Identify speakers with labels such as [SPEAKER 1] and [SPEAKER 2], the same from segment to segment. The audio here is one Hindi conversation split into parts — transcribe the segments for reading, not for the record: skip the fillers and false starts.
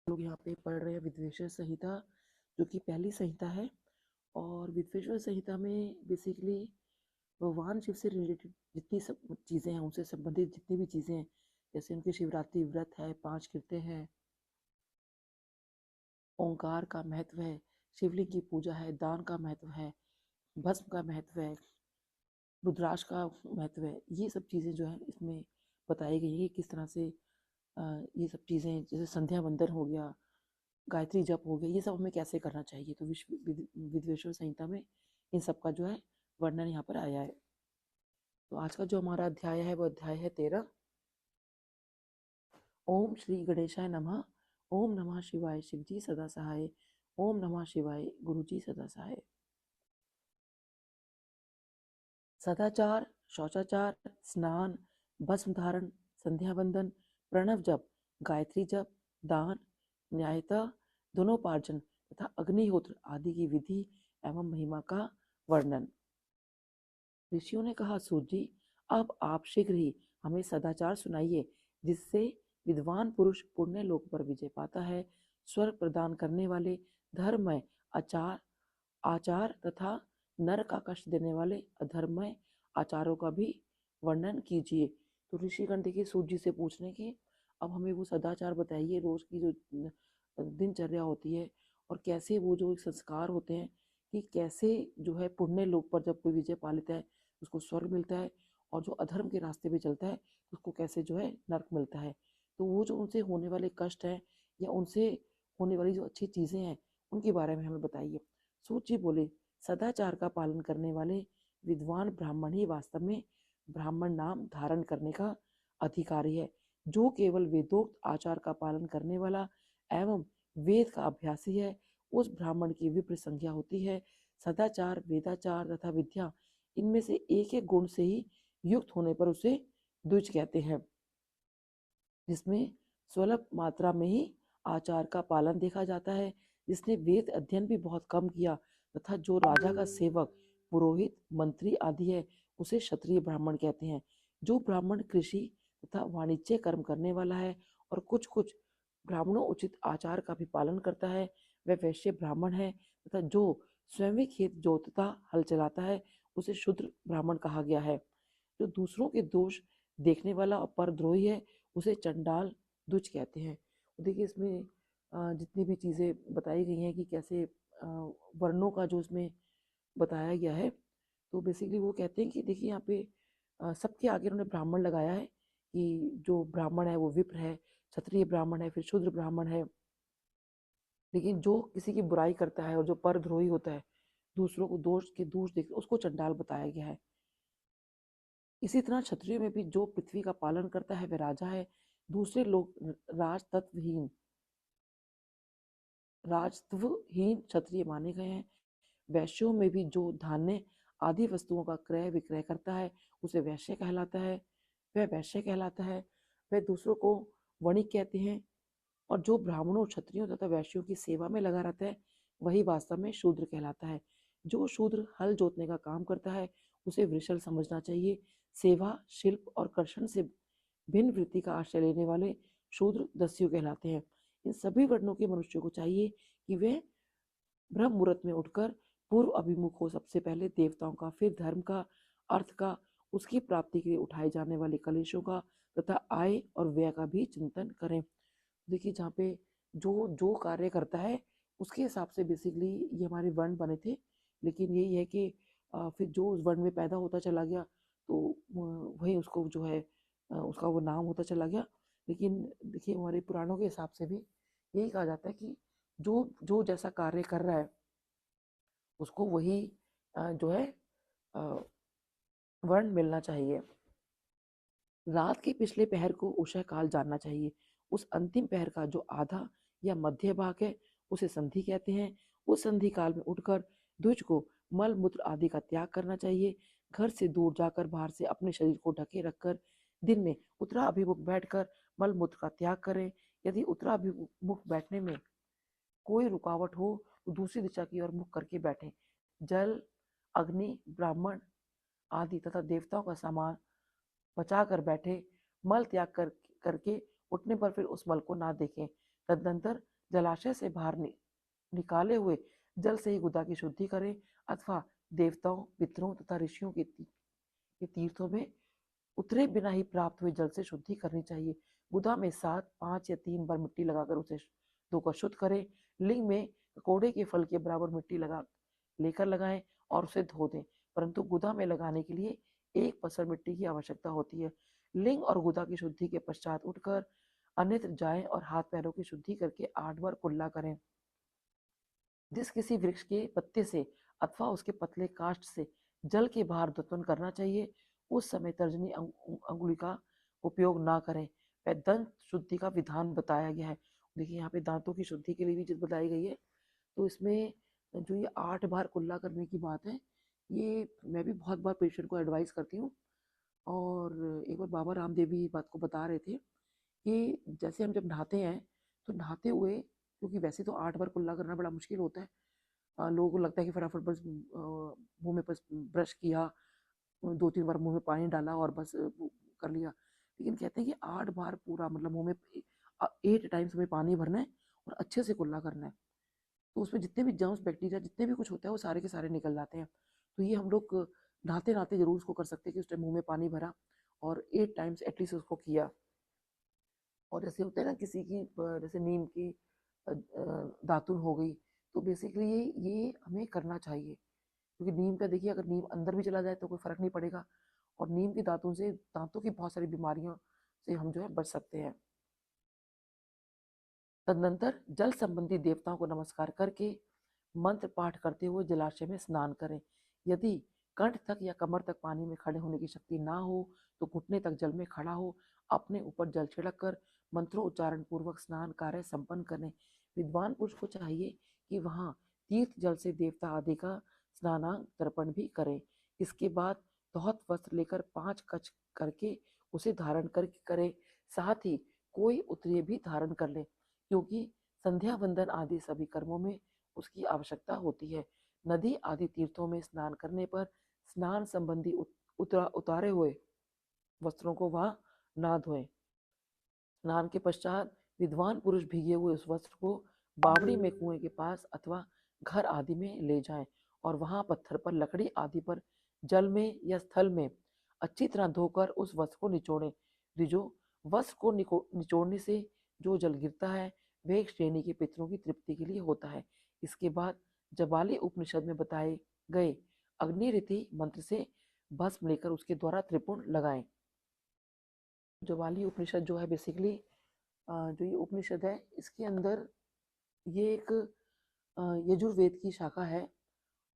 [SPEAKER 1] लोग यहाँ पे पढ़ रहे हैं विद्वेषण संहिता, जो कि पहली संहिता है। और विद्वेषण संहिता में बेसिकली भगवान शिव से रिलेटेड जितनी सब चीज़ें हैं, उनसे संबंधित जितनी भी चीज़ें हैं, जैसे उनकी शिवरात्रि व्रत है, 5 कृत्य हैं, ओंकार का महत्व है, शिवलिंग की पूजा है, दान का महत्व है, भस्म का महत्व है, रुद्राक्ष का महत्व है। ये सब चीज़ें जो है इसमें बताई गई है कि किस तरह से ये सब चीज़ें, जैसे संध्या वंदन हो गया, गायत्री जप हो गया, ये सब हमें कैसे करना चाहिए। तो विद्वेषण संहिता में इन सब का जो है वर्णन यहाँ पर आया है। तो आज का जो हमारा अध्याय है वो अध्याय है 13। ओम श्री गणेशाय नमः। ओम नमः शिवाय शिवजी सदा सहाय। ओम नमः शिवाय गुरुजी सदा सहाय। सदाचार, शौचाचार, स्नान, भस्म धारण, संध्या वंदन, प्रणव जप, गायत्री जप, दान, न्यायता, धनोपार्जन तथा अग्निहोत्र आदि की विधि एवं महिमा का वर्णन। ऋषियों ने कहा, सूत जी, अब आप शीघ्र ही हमें सदाचार सुनाइए, जिससे विद्वान पुरुष पुण्य लोक पर विजय पाता है। स्वर्ग प्रदान करने वाले धर्ममय आचार आचार तथा नरक का कष्ट देने वाले अधर्ममय आचारों का भी वर्णन कीजिए। तो ऋषिगण देखिए सूत जी से पूछने की, अब हमें वो सदाचार बताइए, रोज की जो दिनचर्या होती है और कैसे वो जो संस्कार होते हैं कि कैसे जो है पुण्य लोक पर जब कोई विजय पा लेता है उसको स्वर्ग मिलता है, और जो अधर्म के रास्ते पे चलता है उसको कैसे जो है नरक मिलता है। तो वो जो उनसे होने वाले कष्ट हैं या उनसे होने वाली जो अच्छी चीज़ें हैं उनके बारे में हमें बताइए। सूत जी बोले, सदाचार का पालन करने वाले विद्वान ब्राह्मण ही वास्तव में ब्राह्मण नाम धारण करने का अधिकारी है। जो केवल वेदोक्त आचार का पालन करने वाला एवं वेद का अभ्यासी है, उस ब्राह्मण की विप्र संज्ञा होती है। सदाचार, वेदाचार तथा विद्या, इनमें से एक एक गुण से ही युक्त होने पर उसे द्विज कहते हैं, जिसमें स्वल्प मात्रा में ही आचार का पालन देखा जाता है। जिसने वेद अध्ययन भी बहुत कम किया तथा जो राजा का सेवक, पुरोहित, मंत्री आदि है, उसे क्षत्रिय ब्राह्मण कहते हैं। जो ब्राह्मण कृषि तथा वाणिज्य कर्म करने वाला है और कुछ कुछ ब्राह्मणों उचित आचार का भी पालन करता है, वह वैश्य ब्राह्मण है। तथा जो स्वयं खेत जोतता हल चलाता है, उसे शूद्र ब्राह्मण कहा गया है। जो दूसरों के दोष देखने वाला और परद्रोही है, उसे चंडाल दुच कहते हैं। देखिए इसमें जितनी भी चीज़ें बताई गई हैं कि कैसे वर्णों का जो इसमें बताया गया है, तो बेसिकली वो कहते हैं कि देखिए यहाँ पे सबके आगे उन्होंने ब्राह्मण लगाया है कि जो ब्राह्मण है वो विप्र है, क्षत्रिय ब्राह्मण है, फिर शूद्र ब्राह्मण है। लेकिन जो किसी की बुराई करता है और जो परद्रोही होता है, दूसरों को दोष देख उसको चंडाल बताया गया है। इसी तरह क्षत्रियो में भी जो पृथ्वी का पालन करता है वह राजा है। दूसरे लोग राजत्वहीन क्षत्रिय माने गए हैं। वैश्यों में भी जो धान्य आदि वस्तुओं का क्रय विक्रय करता है उसे वैश्य कहलाता है, वह वैश्य कहलाता है। वह दूसरों को वणिक कहते हैं। और जो ब्राह्मणों, क्षत्रियों तथा वैश्यों की सेवा में लगा रहता है वही वास्तव में शूद्र कहलाता है। जो शूद्र हल जोतने का काम करता है उसे वृषल समझना चाहिए। सेवा, शिल्प और कर्षण से भिन्न वृत्ति का आश्रय लेने वाले शूद्र दस्यु कहलाते हैं। इन सभी वर्णों के मनुष्यों को चाहिए कि वे ब्रह्म मुहूर्त में उठकर पूर्व अभिमुख हो, सबसे पहले देवताओं का, फिर धर्म का, अर्थ का, उसकी प्राप्ति के लिए उठाए जाने वाले कलेशों का तथा आय और व्यय का भी चिंतन करें। देखिए जहाँ पे जो जो कार्य करता है उसके हिसाब से बेसिकली ये हमारे वर्ण बने थे। लेकिन यही है कि फिर जो उस वर्ण में पैदा होता चला गया तो वही उसको जो है उसका वो नाम होता चला गया। लेकिन देखिए हमारे पुराणों के हिसाब से भी यही कहा जाता है कि जो जो जैसा कार्य कर रहा है उसको वही जो है अ, वर्ण मिलना चाहिए। रात के पिछले पहर को उषः काल जानना चाहिए। उस अंतिम पहर का जो आधा या मध्य भाग है उसे संधि कहते हैं। उस संधि काल में उठकर द्विज को मल मूत्र आदि का त्याग करना चाहिए। घर से दूर जाकर बाहर से अपने शरीर को ढके रखकर दिन में उत्तराभिमुख बैठकर मल मूत्र का त्याग करें। यदि उत्तराभिमुख बैठने में कोई रुकावट हो तो दूसरी दिशा की ओर मुख करके बैठें। जल, अग्नि, ब्राह्मण आदि तथा देवताओं का सामान बचा कर बैठे। मल त्याग करके उठने पर फिर उस मल को ना देखें। तदनंतर जलाशय से बाहर निकाले हुए जल से ही गुदा की शुद्धि करें अथवा देवताओं, पितरों तथा ऋषियों के तीर्थों में उतरे बिना ही प्राप्त हुए जल से शुद्धि करनी चाहिए। गुदा में 7, 5 या 3 बार मिट्टी लगाकर उसे धोकर शुद्ध करें। लिंग में ककोड़े के फल के बराबर मिट्टी लेकर लगाएं और उसे धो दें, परंतु गुदा में लगाने के लिए 1 पसर मिट्टी की आवश्यकता होती है। लिंग और गुदा की शुद्धि के पश्चात उठकर अन्यत्र जाएं और हाथ पैरों की शुद्धि करके 8 बार कुल्ला करें। जिस किसी वृक्ष के पत्ते से अथवा उसके पतले काष्ठ से जल के बाहर उत्पन्न करना चाहिए, उस समय तर्जनी अंगुली का उपयोग ना करें। वह दंत शुद्धि का विधान बताया गया है। देखिए यहाँ पे दांतों की शुद्धि के लिए भी चीज बताई गई है। तो इसमें जो ये 8 बार कुल्ला करने की बात है, ये मैं भी बहुत बार पेशेंट को एडवाइस करती हूँ। और एक बार बाबा रामदेव भी बात को बता रहे थे कि जैसे हम जब नहाते हैं तो नहाते हुए, क्योंकि वैसे तो 8 बार कुल्ला करना बड़ा मुश्किल होता है, लोगों को लगता है कि फटाफट बस मुंह में बस ब्रश किया, 2-3 बार मुंह में पानी डाला और बस कर लिया। लेकिन कहते हैं कि 8 बार पूरा मतलब मुंह में 8 टाइम्स में पानी भरना है और अच्छे से कुल्ला करना है। तो उसमें जितने भी जर्म्स, बैक्टीरिया जितने भी कुछ होता है वो सारे के सारे निकल जाते हैं। तो ये हम लोग नहाते नहाते जरूर उसको कर सकते हैं कि उस टाइम मुंह में पानी भरा और 8 टाइम्स एटलीस्ट उसको किया। और जैसे होता है ना किसी की जैसे नीम की दातुन हो गई, तो बेसिकली ये हमें करना चाहिए, क्योंकि नीम का देखिए अगर नीम अंदर भी चला जाए तो कोई फर्क नहीं पड़ेगा, और नीम की दातुन से दांतों की बहुत सारी बीमारियों से हम जो है बच सकते हैं। तदनंतर जल संबंधी देवताओं को नमस्कार करके मंत्र पाठ करते हुए जलाशय में स्नान करें। यदि कंठ तक या कमर तक पानी में खड़े होने की शक्ति ना हो तो घुटने तक जल में खड़ा हो अपने ऊपर जल छिड़क कर मंत्रोच्चारण पूर्वक स्नान कार्य संपन्न करें। विद्वान पुरुष को चाहिए कि वहां तीर्थ जल से देवता आदि का स्नानांग तर्पण भी करें। इसके बाद बहुत वस्त्र लेकर 5 कच करके उसे धारण करके करें। साथ ही कोई उत्तरीय भी धारण कर ले, क्योंकि संध्या वंदन आदि सभी कर्मों में उसकी आवश्यकता होती है। नदी आदि तीर्थों में स्नान करने पर स्नान संबंधी उतारे हुए वस्त्रों को वहां ना धोएं। स्नान के पश्चात विद्वान पुरुष भीगे हुए उस वस्त्र को बावड़ी में कुएं के पास अथवा घर आदि में ले जाएं और वहां पत्थर पर, लकड़ी आदि पर, जल में या स्थल में अच्छी तरह धोकर उस वस्त्र को निचोड़ें। रिजो वस्त्र को निचोड़ने से जो जल गिरता है वह एक श्रेणी के पितरों की तृप्ति के लिए होता है। इसके बाद जबाली उपनिषद में बताए गए अग्निरिति मंत्र से भस्म लेकर उसके द्वारा त्रिपुण लगाएं। जबाली उपनिषद जो है बेसिकली जो ये उपनिषद है इसके अंदर ये एक यजुर्वेद की शाखा है,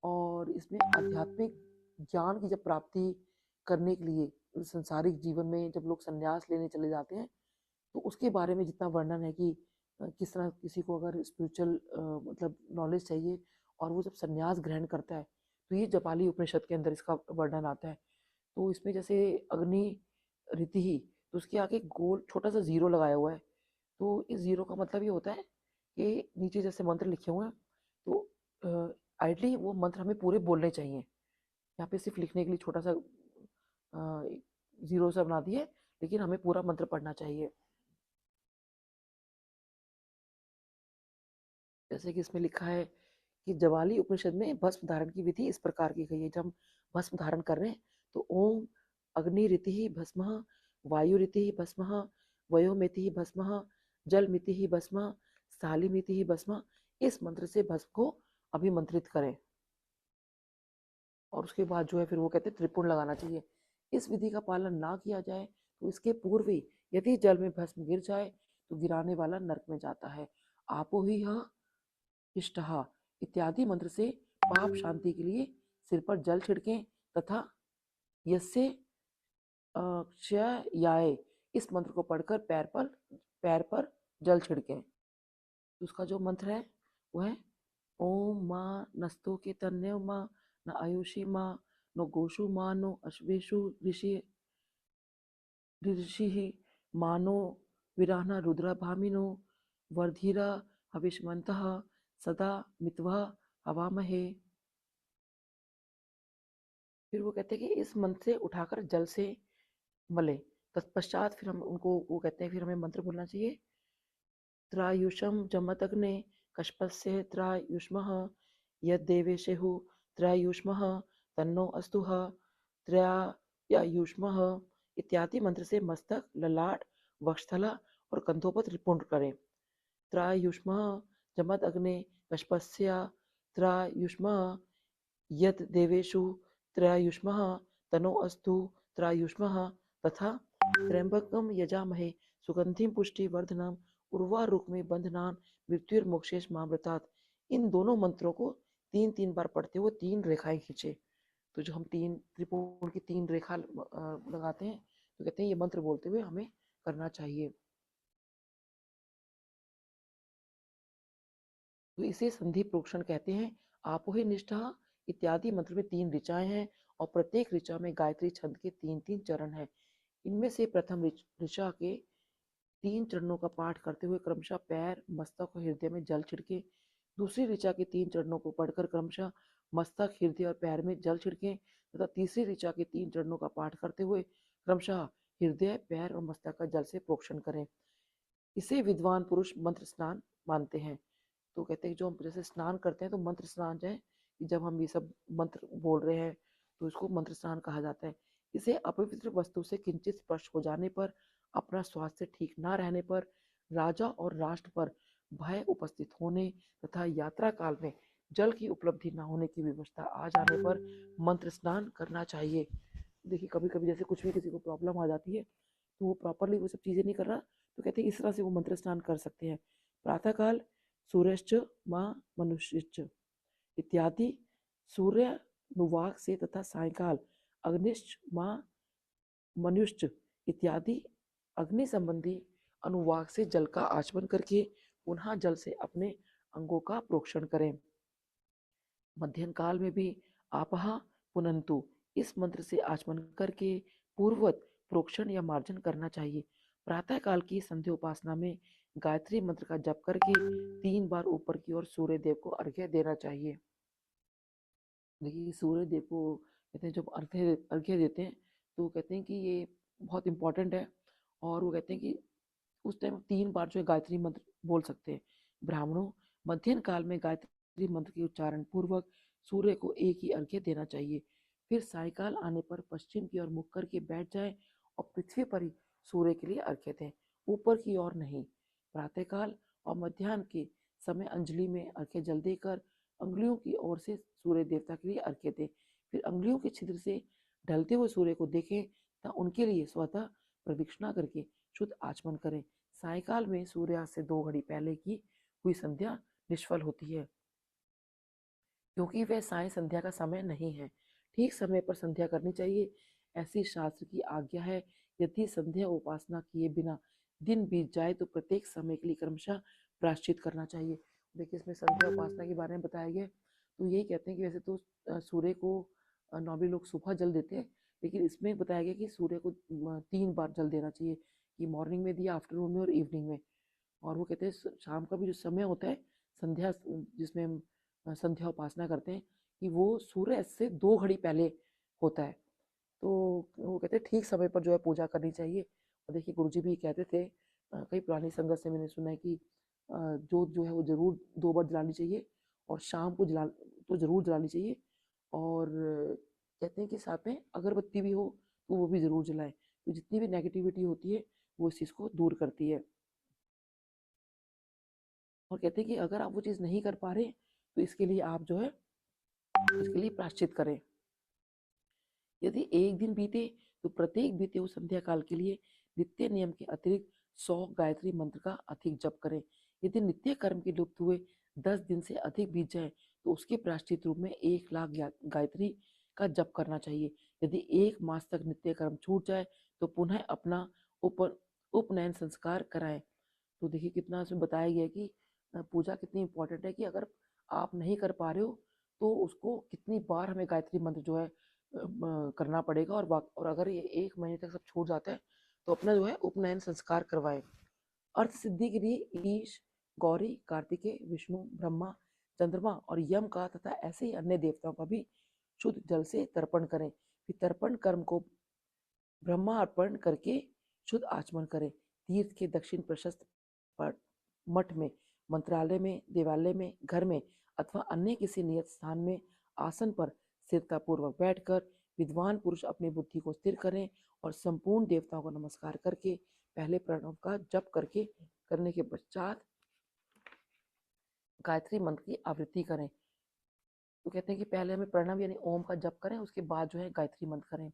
[SPEAKER 1] और इसमें आध्यात्मिक ज्ञान की जब प्राप्ति करने के लिए संसारिक जीवन में जब लोग संन्यास लेने चले जाते हैं तो उसके बारे में जितना वर्णन है कि किस तरह किसी को अगर स्पिरिचुअल मतलब नॉलेज चाहिए और वो जब संन्यास ग्रहण करता है तो ये जपाली उपनिषद के अंदर इसका वर्णन आता है। तो इसमें जैसे अग्नि रीति ही, तो उसके आगे गोल छोटा सा जीरो लगाया हुआ है। तो इस जीरो का मतलब ये होता है कि नीचे जैसे मंत्र लिखे हुए हैं तो आइडली वो मंत्र हमें पूरे बोलने चाहिए। यहाँ पे सिर्फ लिखने के लिए छोटा सा जीरो सा बना दिए, लेकिन हमें पूरा मंत्र पढ़ना चाहिए। जैसे कि इसमें लिखा है कि जवाली उपनिषद में भस्म धारण की विधि इस प्रकार की गई है। जब हम भस्म धारण कर रहे हैं तो ओम अग्नि रीति ही भस्म, वायु रीति ही भस्म, वयोमिति ही भस्म, जल मिति ही भस्म, स्थाली मिति ही भस्म, इस मंत्र से भस्म को अभिमंत्रित करें। और उसके बाद जो है फिर वो कहते हैं त्रिपुण लगाना चाहिए। इस विधि का पालन ना किया जाए तो इसके पूर्व ही यदि जल में भस्म गिर जाए तो गिराने वाला नरक में जाता है। आपो ही इष्टहा इत्यादि मंत्र से पाप शांति के लिए सिर पर जल छिड़कें तथा यस्य क्षयाय इस मंत्र को पढ़कर पैर पर जल छिड़कें। तो उसका जो मंत्र है वो है ओम माँ नस्तु के तन्य माँ न आयुषी माँ न गोषु माँ नो अश्वेशु ऋषि मानो विराहना रुद्र भामिनो वर्धिरा हविष्मन्तः सदा मित्वा हवामहे। फिर वो कहते हैं कि इस मंत्र से उठाकर जल से मले। तत्पश्चात फिर हम उनको वो कहते हैं फिर हमें मंत्र बोलना चाहिए त्रायुषं जमदग्ने कश्यपस्य त्रायुष्मः यद्देवेशेहु त्रायुष्मः तन्नो अस्तुः त्रायुष्मः इत्यादि मंत्र से मस्तक, ललाट, वक्षस्थला और कंधों पर त्रिपुंड करें। त्रायुष्मः जमदग्ने कश्यपस्य त्रायुष्मः यत् देवेषु त्रायुष्मः तनो अस्तु त्रायुष्मः तथा त्र्यंबकम यजामहे सुगंधिम पुष्टिवर्धनम उर्वारुकमे बंधनान मृत्युर्मोक्षेश मामृतात्। इन दोनों मंत्रों को 3-3 बार पढ़ते हुए 3 रेखाएं खींचे। तो जो हम 3 त्रिपुण की 3 रेखा लगाते हैं तो कहते हैं ये मंत्र बोलते हुए हमें करना चाहिए। तो इसे संधि प्रोक्षण कहते हैं। आपोहि निष्ठा इत्यादि मंत्र में 3 ऋचाएं हैं और प्रत्येक ऋचा में गायत्री छंद के 3-3 चरण हैं। इनमें से प्रथम ऋचा के 3 चरणों का पाठ करते हुए क्रमशः पैर, मस्तक और हृदय में जल छिड़के। दूसरी ऋचा के 3 चरणों को पढ़कर क्रमशः मस्तक, हृदय और पैर में जल छिड़के तथा तीसरी ऋचा के 3 चरणों का पाठ करते हुए क्रमशः हृदय, पैर और मस्तक का जल से प्रोक्षण करें। इसे विद्वान पुरुष मंत्र स्नान मानते हैं। तो कहते हैं जो हम जैसे स्नान करते हैं तो मंत्र स्नान जो है कि जब हम ये सब मंत्र बोल रहे हैं तो इसको मंत्र स्नान कहा जाता है। इसे अपवित्र वस्तु से किंचित स्पर्श हो जाने पर, अपना स्वास्थ्य ठीक ना रहने पर, राजा और राष्ट्र पर भय उपस्थित होने तथा यात्रा काल में जल की उपलब्धि न होने की व्यवस्था आ जाने पर मंत्र स्नान करना चाहिए। देखिए कभी कभी जैसे कुछ भी किसी को प्रॉब्लम आ जाती है तो वो प्रॉपरली वो सब चीज़ें नहीं कर रहा तो कहते हैं इस तरह से वो मंत्र स्नान कर सकते हैं। प्रातःकाल सूर्यश्च माँ मनुष्यश्च इत्यादि सूर्यानुवाक से तथा सायंकाल अग्निश्च माँ मनुष्य इत्यादि अग्नि संबंधी अनुवाक से जल का आचमन करके पुनः जल से अपने अंगों का प्रोक्षण करें। मध्यम काल में भी आपहा पुनंतु इस मंत्र से आचमन करके पूर्ववत प्रोक्षण या मार्जन करना चाहिए। प्रातः काल की संध्या उपासना में गायत्री मंत्र का जप करके 3 बार ऊपर की ओर सूर्य देव को अर्घ्य देना चाहिए। देखिए सूर्य देव को कहते हैं जब अर्घ्य देते हैं तो कहते हैं कि ये बहुत इंपॉर्टेंट है और वो कहते हैं कि उस टाइम 3 बार जो है गायत्री मंत्र बोल सकते हैं। ब्राह्मणों मध्यम काल में गायत्री मंत्र के उच्चारण पूर्वक सूर्य को एक ही अर्घ्य देना चाहिए। फिर सायकाल आने पर पश्चिम की ओर मुख करके बैठ जाएं और पृथ्वी पर ही सूर्य के लिए अर्घ्य दें, ऊपर की ओर नहीं। प्रातःकाल और मध्याह्न के समय अंजलि में अर्घ्य जल देकर अंगुलियों की ओर से सूर्य देवता के लिए अर्घ्य दें। फिर अंगुलियों के छिद्र से ढलते हुए सूर्य को देखें तथा उनके लिए स्वतः प्रदक्षिणा करके शुद्ध आचमन करें। सायकाल में सूर्यास्त से 2 घड़ी पहले की हुई संध्या निष्फल होती है क्योंकि वह साय संध्या का समय नहीं है। ठीक समय पर संध्या करनी चाहिए, ऐसी शास्त्र की आज्ञा है। यदि संध्या उपासना किए बिना दिन बीत जाए तो प्रत्येक समय के लिए क्रमशः प्रायश्चित करना चाहिए। देखिए इसमें संध्या उपासना के बारे में बताया गया तो यही कहते हैं कि वैसे तो सूर्य को नॉर्मली लोग सुबह जल देते हैं, लेकिन इसमें बताया गया कि सूर्य को 3 बार जल देना चाहिए कि मॉर्निंग में दिया, आफ्टरनून में और इवनिंग में। और वो कहते हैं शाम का भी जो समय होता है संध्या जिसमें हम संध्या उपासना करते हैं कि वो सूर्य से 2 घड़ी पहले होता है। तो वो कहते हैं ठीक समय पर जो है पूजा करनी चाहिए। और देखिए गुरुजी भी कहते थे कई पुरानी संगत से मैंने सुना है कि जोत जो है वो जरूर 2 बार जलानी चाहिए और शाम को जरूर जलानी चाहिए। और कहते हैं कि साथ में अगरबत्ती भी हो तो वो भी जरूर जलाएं, तो जितनी भी नेगेटिविटी होती है वो इस चीज़ को दूर करती है। और कहते हैं कि अगर आप वो चीज़ नहीं कर पा रहे तो इसके लिए आप जो है इसके लिए प्रायश्चित करें। यदि एक दिन बीते तो प्रत्येक बीते हुए संध्या काल के लिए नित्य नियम के अतिरिक्त 100 गायत्री मंत्र का अधिक जप करें। यदि नित्य कर्म के लुप्त हुए 10 दिन से अधिक बीत जाए तो उसके प्रायश्चित रूप में 1 लाख गायत्री का जप करना चाहिए। यदि 1 मास तक नित्य कर्म छूट जाए तो पुनः अपना उपनयन संस्कार कराएं। तो देखिए कितना उसमें बताया गया है कि पूजा कितनी इंपॉर्टेंट है कि अगर आप नहीं कर पा रहे हो तो उसको कितनी बार हमें गायत्री मंत्र जो है करना पड़ेगा। और अगर ये 1 महीने तक सब छूट जाता है तो अपना जो है उपनयन संस्कार करवाएं। अर्थ सिद्धि के लिए ईश, गौरी, कार्तिकेय, विष्णु, ब्रह्मा, चंद्रमा और यम का तथा ऐसे ही अन्य देवताओं का भी शुद्ध जल से तर्पण करें। फिर तर्पण कर्म को ब्रह्मा अर्पण करके शुद्ध आचमन करें। तीर्थ के दक्षिण प्रशस्त मठ में, मंत्रालय में, देवालय में, घर में अथवा अन्य किसी नियत स्थान में आसन पर स्थिरतापूर्वक बैठकर विद्वान पुरुष अपनी बुद्धि को स्थिर करें और संपूर्ण देवताओं को नमस्कार करके पहले प्रणव का जप करने के पश्चात गायत्री मंत्र की आवृत्ति करें। तो कहते हैं कि पहले हमें प्रणव यानी ओम का जप करें, उसके बाद जो है गायत्री मंत्र करें।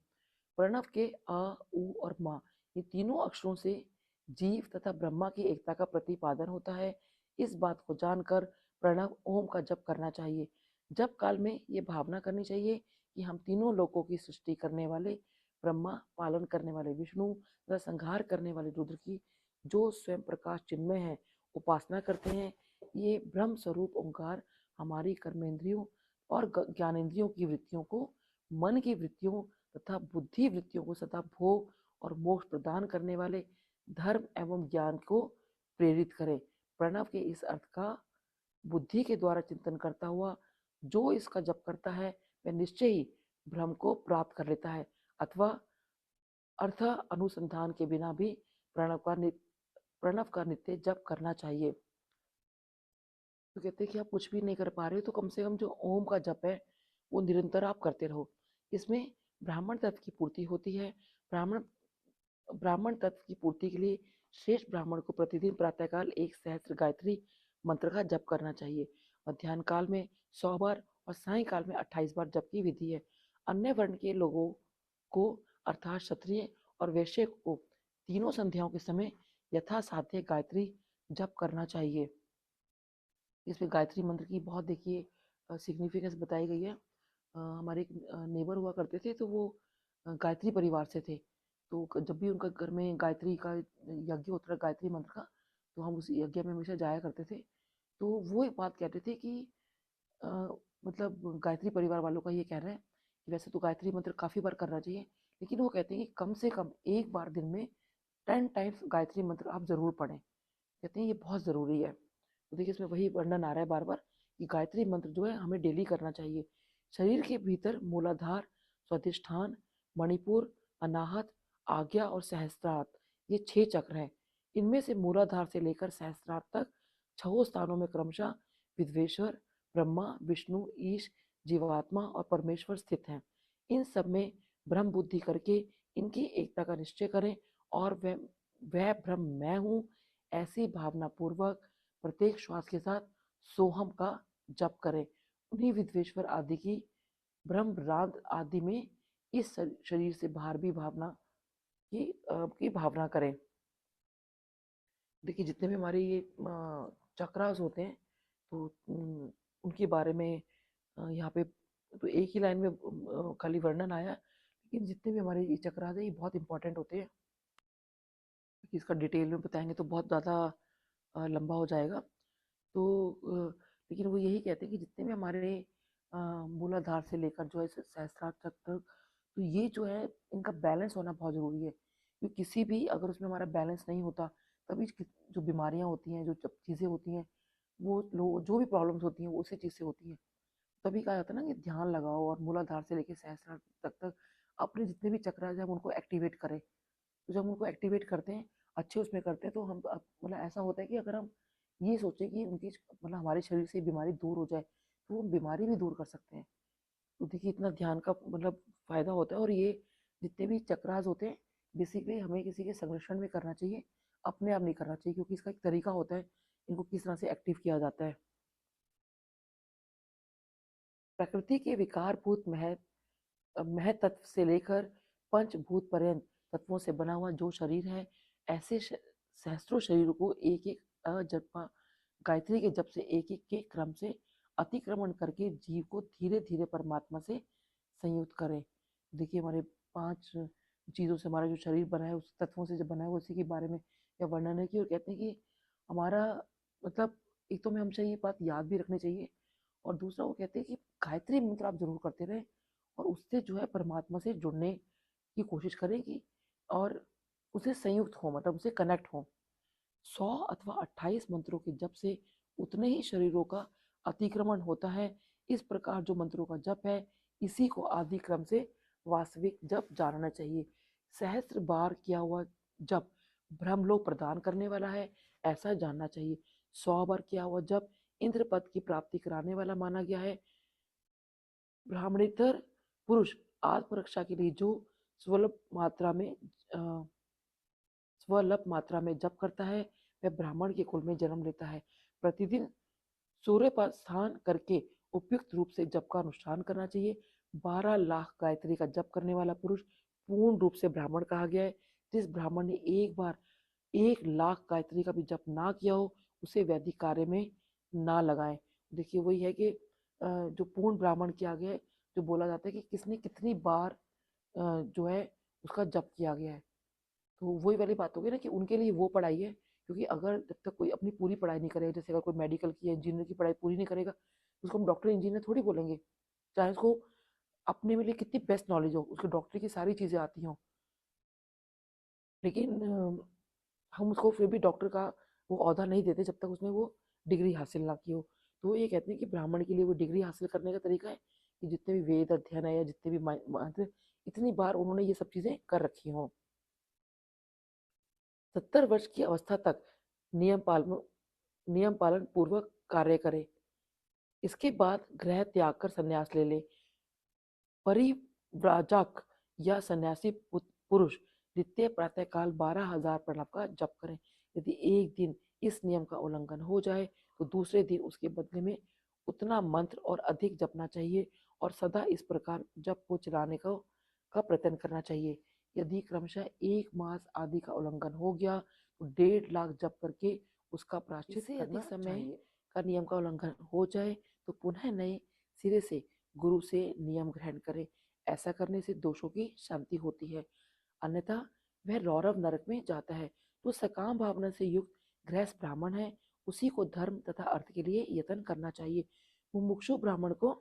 [SPEAKER 1] प्रणव के अ, उ और मा ये तीनों अक्षरों से जीव तथा ब्रह्मा की एकता का प्रतिपादन होता है। इस बात को जानकर प्रणव ओम का जप करना चाहिए। जप काल में ये भावना करनी चाहिए कि हम तीनों लोकों की सृष्टि करने वाले ब्रह्मा, पालन करने वाले विष्णु तथा संहार करने वाले रुद्र की जो स्वयं प्रकाश चिन्मय है उपासना करते हैं। ये ब्रह्म स्वरूप ओंकार हमारी कर्मेंद्रियों और ज्ञानेंद्रियों की वृत्तियों को, मन की वृत्तियों तथा बुद्धि वृत्तियों को सदा भोग और मोक्ष प्रदान करने वाले धर्म एवं ज्ञान को प्रेरित करे। प्रणव के इस अर्थ का बुद्धि के द्वारा चिंतन करता हुआ जो इसका जप करता है वह निश्चय ही ब्रह्म को प्राप्त कर लेता है, अथवा अर्थ अनुसंधान के बिना भी प्रणव का नित्य जप करना चाहिए। तो कहते हैं कि आप कुछ भी नहीं कर पा रहे तो कम से कम जो ओम का जप है वो निरंतर आप करते रहो। इसमें ब्राह्मण तत्व की पूर्ति होती है। ब्राह्मण ब्राह्मण तत्व की पूर्ति के लिए श्रेष्ठ ब्राह्मण को प्रतिदिन प्रातःकाल 1 सहस्त्र गायत्री मंत्र का जप करना चाहिए। मध्याह्न काल में 100 बार और सायंकाल में 28 बार जप की विधि है। अन्य वर्ण के लोगों को अर्थात क्षत्रिय और वैश्य को तीनों संध्याओं के समय यथासाध्य गायत्री जप करना चाहिए। इसमें गायत्री मंत्र की बहुत देखिए सिग्निफिकेंस बताई गई है। हमारे एक नेबर हुआ करते थे तो वो गायत्री परिवार से थे। तो जब भी उनका घर में गायत्री का यज्ञ होता था गायत्री मंत्र का, तो हम उस यज्ञ में हमेशा जाया करते थे। तो वो एक बात कहते थे कि अ, मतलब गायत्री परिवार वालों का ये कहना है कि वैसे तो गायत्री मंत्र काफ़ी बार करना चाहिए, लेकिन वो कहते हैं कि कम से कम एक बार दिन में 10 टाइम्स गायत्री मंत्र आप ज़रूर पढ़ें। कहते हैं ये बहुत ज़रूरी है। तो देखिए इसमें वही वर्णन आ रहा है बार बार कि गायत्री मंत्र जो है हमें डेली करना चाहिए। शरीर के भीतर मूलाधार, स्वाधिष्ठान, मणिपुर, अनाहत, आज्ञा और सहस्त्रार्थ ये 6 चक्र हैं। इनमें से मूलाधार से लेकर सहस्त्रार्थ तक 6 स्थानों में क्रमशः विद्वेश्वर, ब्रह्मा, विष्णु, ईश, जीवात्मा और परमेश्वर स्थित हैं। इन सब में ब्रह्म बुद्धि करके इनकी एकता का निश्चय करें और वह ब्रह्म मैं हूँ ऐसी भावना पूर्वक प्रत्येक श्वास के साथ सोहम का जप करें। उन्हीं विद्वेश्वर आदि की ब्रह्मराद आदि में इस शरीर से बाहर भी भावना की भावना करें। देखिए जितने भी हमारे ये चक्रास होते हैं तो उनके बारे में यहाँ पे तो एक ही लाइन में खाली वर्णन आया, लेकिन जितने भी हमारे ये चक्रास है ये बहुत इंपॉर्टेंट होते हैं। इसका डिटेल में बताएंगे तो बहुत ज़्यादा लंबा हो जाएगा। तो लेकिन वो यही कहते हैं कि जितने भी हमारे मूलाधार से लेकर जो है सहस्त्रार्थ तक तो ये जो है इनका बैलेंस होना बहुत ज़रूरी है, क्योंकि किसी भी अगर उसमें हमारा बैलेंस नहीं होता तभी जो बीमारियां होती हैं, जो चीज़ें होती हैं, वो जो भी प्रॉब्लम्स होती हैं वो उसी चीज़ से होती हैं। तभी कहा जाता है ना कि ध्यान लगाओ और मूलाधार से लेकर सहस्त्रार्थ तक अपने जितने भी चक्र हैं हम उनको एक्टिवेट करें। तो जब हम उनको एक्टिवेट करते हैं, अच्छे उसमें करते हैं, तो हम मतलब ऐसा होता है कि अगर हम ये सोचें कि उनकी मतलब हमारे शरीर से बीमारी दूर हो जाए तो वो बीमारी भी दूर कर सकते हैं। तो देखिए इतना ध्यान का मतलब फ़ायदा होता है। और ये जितने भी चक्रास होते हैं बेसिकली हमें किसी के संरक्षण में करना चाहिए, अपने आप नहीं करना चाहिए, क्योंकि इसका एक तरीका होता है इनको किस तरह से एक्टिव किया जाता है। प्रकृति के विकारभूत महतत्व से लेकर पंचभूत पर्यंत तत्वों से बना हुआ जो शरीर है, ऐसे सहस्त्रों शरीरों को एक एक अजपा गायत्री के जप से एक एक के क्रम से अतिक्रमण करके जीव को धीरे धीरे परमात्मा से संयुक्त करें। देखिए हमारे 5 चीज़ों से हमारा जो शरीर बना है, उस तत्वों से जब बना है उसी के बारे में यह वर्णन है कि और कहते हैं कि हमारा मतलब एक तो हमें हमेशा ये बात याद भी रखनी चाहिए, और दूसरा वो कहते हैं कि गायत्री मंत्र आप जरूर करते रहें और उससे जो है परमात्मा से जुड़ने की कोशिश करें कि और उसे संयुक्त हो, मतलब उसे कनेक्ट हो। 100 अथवा 28 मंत्रों के जप से उतने ही शरीरों का अतिक्रमण होता है। इस प्रकार जो मंत्रों का जप है इसी को आदि क्रम से वास्तविक जप जानना चाहिए। सहस्त्र बार किया हुआ जप ब्रह्मलोक प्रदान करने वाला है, ऐसा जानना चाहिए। 100 बार किया हुआ जप इंद्र पद की प्राप्ति कराने वाला माना गया है। ब्राह्मणेतर पुरुष आत्मरक्षा के लिए जो स्वल्प मात्रा में जप करता है वह ब्राह्मण के कुल में जन्म लेता है। प्रतिदिन सूर्य पर स्नान करके उपयुक्त रूप से जप का अनुष्ठान करना चाहिए। 12 लाख गायत्री का जप करने वाला पुरुष पूर्ण रूप से ब्राह्मण कहा गया है। जिस ब्राह्मण ने एक बार 1 लाख गायत्री का भी जप ना किया हो उसे वैदिक कार्य में ना लगाएं। देखिए वही है कि जो पूर्ण ब्राह्मण किया गया है, जो बोला जाता है कि किसने कितनी बार जो है उसका जप किया गया है, तो वही वाली बात होगी ना कि उनके लिए वो पढ़ाई है। क्योंकि अगर जब तक कोई अपनी पूरी पढ़ाई नहीं करेगा, जैसे अगर कोई मेडिकल की इंजीनियर की पढ़ाई पूरी नहीं करेगा, उसको हम डॉक्टर इंजीनियर थोड़ी बोलेंगे, चाहे उसको अपने में लिए कितनी बेस्ट नॉलेज हो, उसको डॉक्टर की सारी चीज़ें आती हों, लेकिन हम उसको फिर भी डॉक्टर का वो ओहदा नहीं देते जब तक उसने वो डिग्री हासिल ना की हो। तो ये कहते हैं कि ब्राह्मण के लिए वो डिग्री हासिल करने का तरीका है कि जितने भी वेद अध्ययन है या जितने भी मंत्र, इतनी बार उन्होंने ये सब चीज़ें कर रखी हों। 70 वर्ष की अवस्था तक नियम पालन पूर्वक कार्य करे। इसके बाद ग्रह त्याग कर संन्यास ले ले। परिव्राजक या सन्यासी पुरुष नित्य प्रातःकाल 12,000 प्रणव का जप करें। यदि एक दिन इस नियम का उल्लंघन हो जाए तो दूसरे दिन उसके बदले में उतना मंत्र और अधिक जपना चाहिए और सदा इस प्रकार जप को चलाने का प्रयत्न करना चाहिए। यदि क्रमशः 1 मास आदि का उल्लंघन हो गया तो 1.5 लाख जप करके उसका प्रायश्चित करना चाहिए। का नियम का उल्लंघन हो जाए तो पुनः नए सिरे से गुरु से नियम ग्रहण करे। ऐसा करने से दोषों की शांति होती है, अन्यथा वह रौरव नरक में जाता है। तो सकाम भावना से युक्त गृहस्थ ब्राह्मण है, उसी को धर्म तथा अर्थ के लिए यत्न करना चाहिए। मुमुक्षु ब्राह्मण को,